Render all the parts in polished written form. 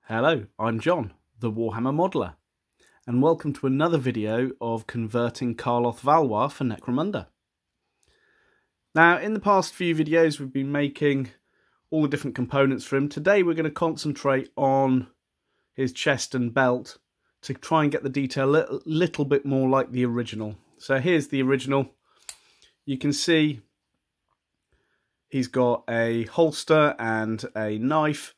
Hello, I'm John, the Warhammer Modeler, and welcome to another video of converting Carloth Valois for Necromunda. Now, in the past few videos we've been making all the different components for him. Today we're going to concentrate on his chest and belt to try and get the detail a little bit more like the original. So here's the original. You can see he's got a holster and a knife,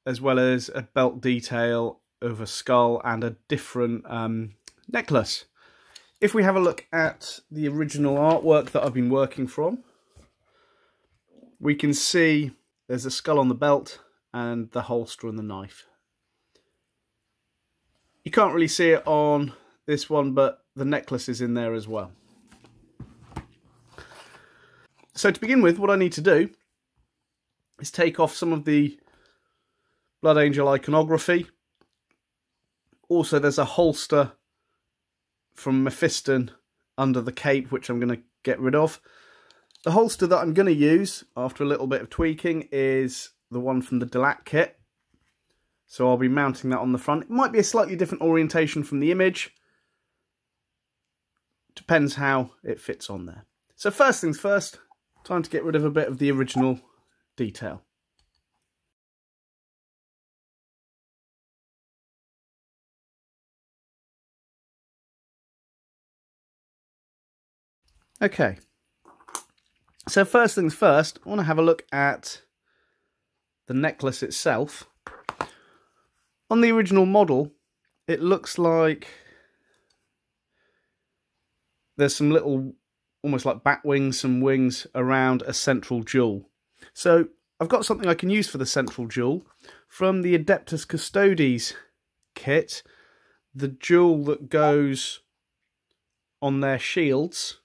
as well as a belt detail of a skull and a different necklace. If we have a look at the original artwork that I've been working from, we can see there's a skull on the belt and the holster and the knife. You can't really see it on this one, but the necklace is in there as well. So to begin with, what I need to do is take off some of the Blood Angel iconography. Also, there's a holster from Mephiston under the cape, which I'm going to get rid of. The holster that I'm going to use, after a little bit of tweaking, is the one from the Delaque kit. So I'll be mounting that on the front. It might be a slightly different orientation from the image. Depends how it fits on there. So first things first, time to get rid of a bit of the original detail. Okay, so first things first, I want to have a look at the necklace itself. On the original model, it looks like there's some little, almost like bat wings, some wings around a central jewel. So I've got something I can use for the central jewel. From the Adeptus Custodes kit, the jewel that goes on their shields,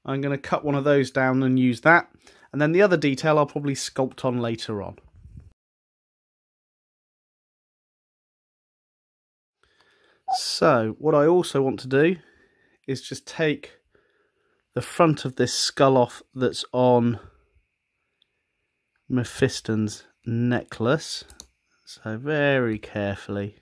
I'm going to cut one of those down and use that. And then the other detail I'll probably sculpt on later on. So what I also want to do is just take the front of this skull off that's on Mephiston's necklace. So very carefully.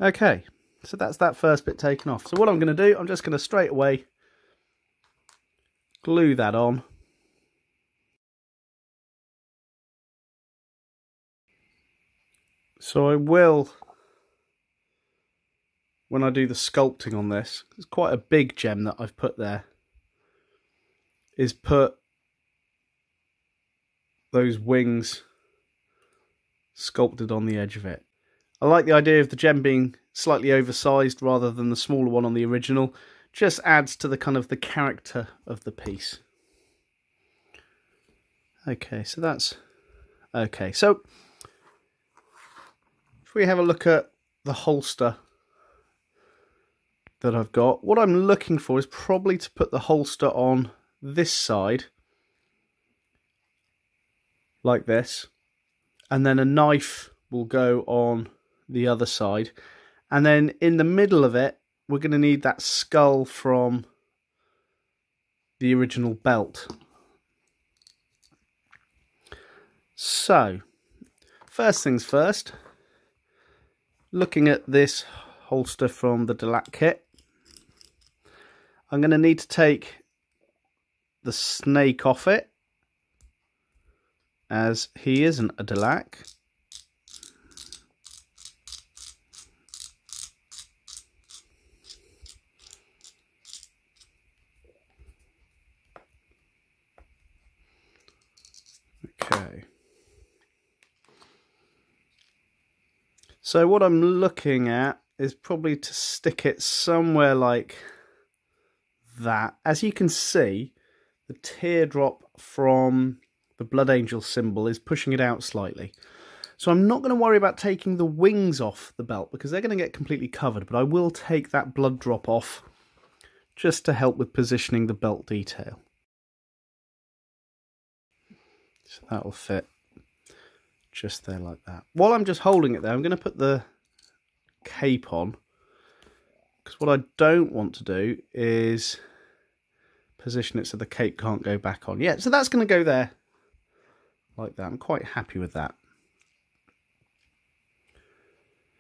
Okay, so that's that first bit taken off. So what I'm going to do, I'm just going to straight away glue that on. So I will, when I do the sculpting on this, it's quite a big gem that I've put there, is put those wings sculpted on the edge of it. I like the idea of the gem being slightly oversized rather than the smaller one on the original. Just adds to the kind of the character of the piece. Okay, so that's okay. So if we have a look at the holster that I've got, what I'm looking for is probably to put the holster on this side, like this, and then a knife will go on the other side, and then in the middle of it we're going to need that skull from the original belt. So first things first, looking at this holster from the Delaque kit, I'm going to need to take the snake off it, as he isn't a Delaque. Okay. So what I'm looking at is probably to stick it somewhere like that. As you can see, the teardrop from the Blood Angel symbol is pushing it out slightly. So I'm not going to worry about taking the wings off the belt because they're going to get completely covered, but I will take that blood drop off just to help with positioning the belt detail. So that will fit just there like that. While I'm just holding it there, I'm going to put the cape on, because what I don't want to do is position it so the cape can't go back on. Yeah, so that's going to go there like that. I'm quite happy with that.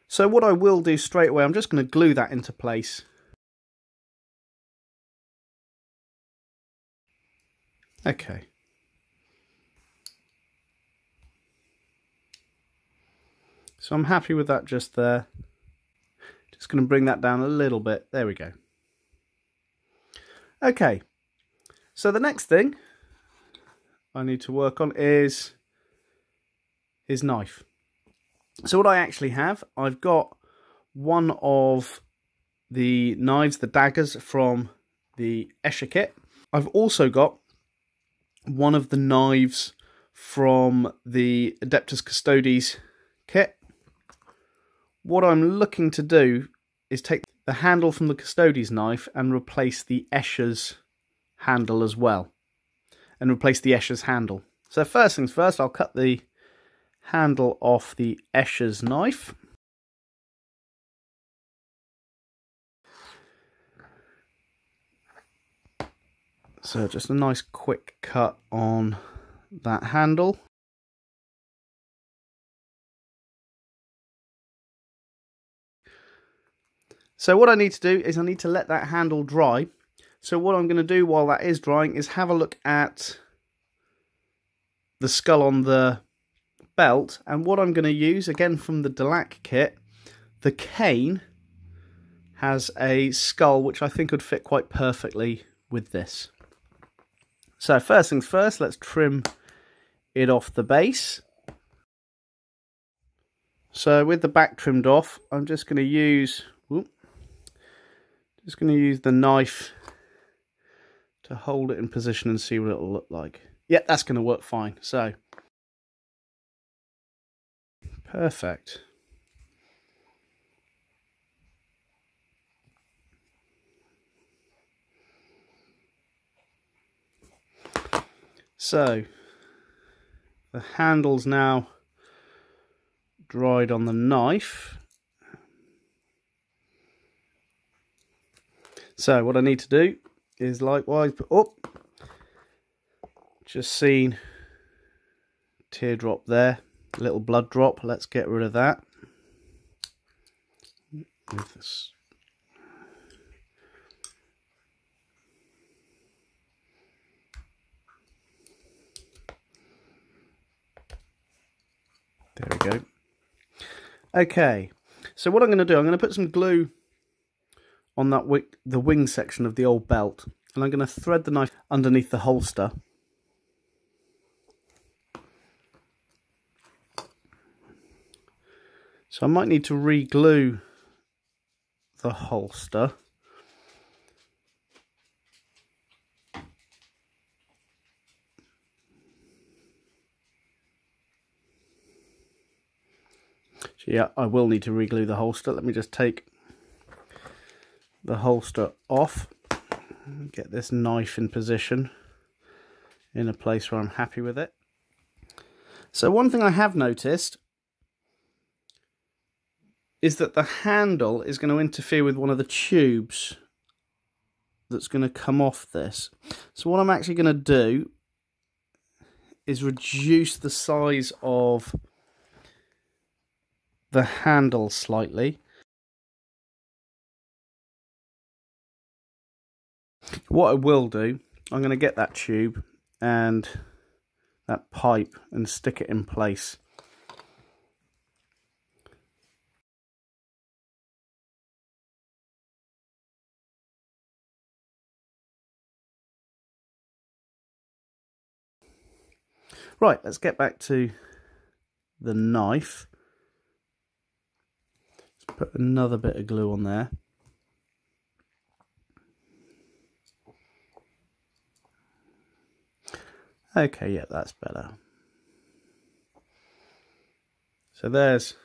So what I will do straight away, I'm just going to glue that into place. Okay. So I'm happy with that just there. Just going to bring that down a little bit. There we go. Okay. So the next thing I need to work on is his knife. So what I actually have, I've got one of the knives, the daggers from the Escher kit. I've also got one of the knives from the Adeptus Custodes kit. What I'm looking to do is take the handle from the Custodes knife and replace the Escher's handle as well. And replace the Escher's handle. So first things first, I'll cut the handle off the Escher's knife. So just a nice quick cut on that handle. So what I need to do is I need to let that handle dry. So what I'm going to do while that is drying is have a look at the skull on the belt. And what I'm going to use, again from the Delac kit, the cane has a skull which I think would fit quite perfectly with this. So first things first, let's trim it off the base. So with the back trimmed off, I'm just going to use the knife to hold it in position and see what it'll look like. Yeah, that's going to work fine. So perfect. So the handle's now dried on the knife. So what I need to do is likewise put up. Just seen teardrop there, a little blood drop. Let's get rid of that. With this. There we go. Okay, so what I'm going to do, I'm going to put some glue on that the wing section of the old belt, and I'm going to thread the knife underneath the holster. So I might need to re-glue the holster. So yeah, I will need to re-glue the holster. Let me just take the holster off, get this knife in position in a place where I'm happy with it. So one thing I have noticed is that the handle is going to interfere with one of the tubes that's going to come off this. So what I'm actually going to do is reduce the size of the handle slightly. What I will do, I'm going to get that tube and that pipe and stick it in place. Right, let's get back to the knife. Let's put another bit of glue on there. Okay, yeah, that's better. So there's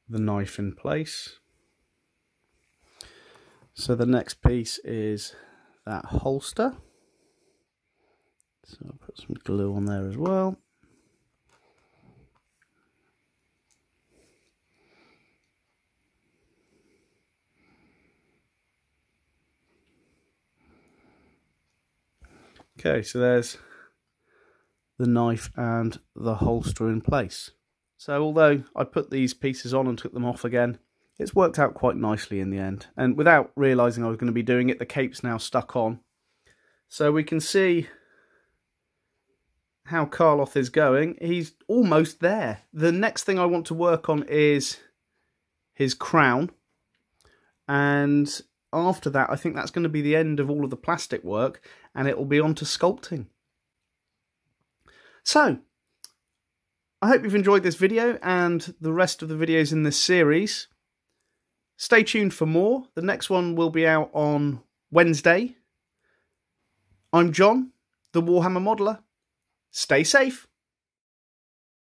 the knife in place. So the next piece is that holster. So I'll put some glue on there as well. Okay, so there's the knife and the holster in place. So although I put these pieces on and took them off again, it's worked out quite nicely in the end. And without realising I was going to be doing it, the cape's now stuck on. So we can see how Karloff is going. He's almost there. The next thing I want to work on is his crown. And after that, I think that's going to be the end of all of the plastic work, and it will be on to sculpting. So, I hope you've enjoyed this video and the rest of the videos in this series. Stay tuned for more. The next one will be out on Wednesday. I'm John, the Warhammer Modeler. Stay safe.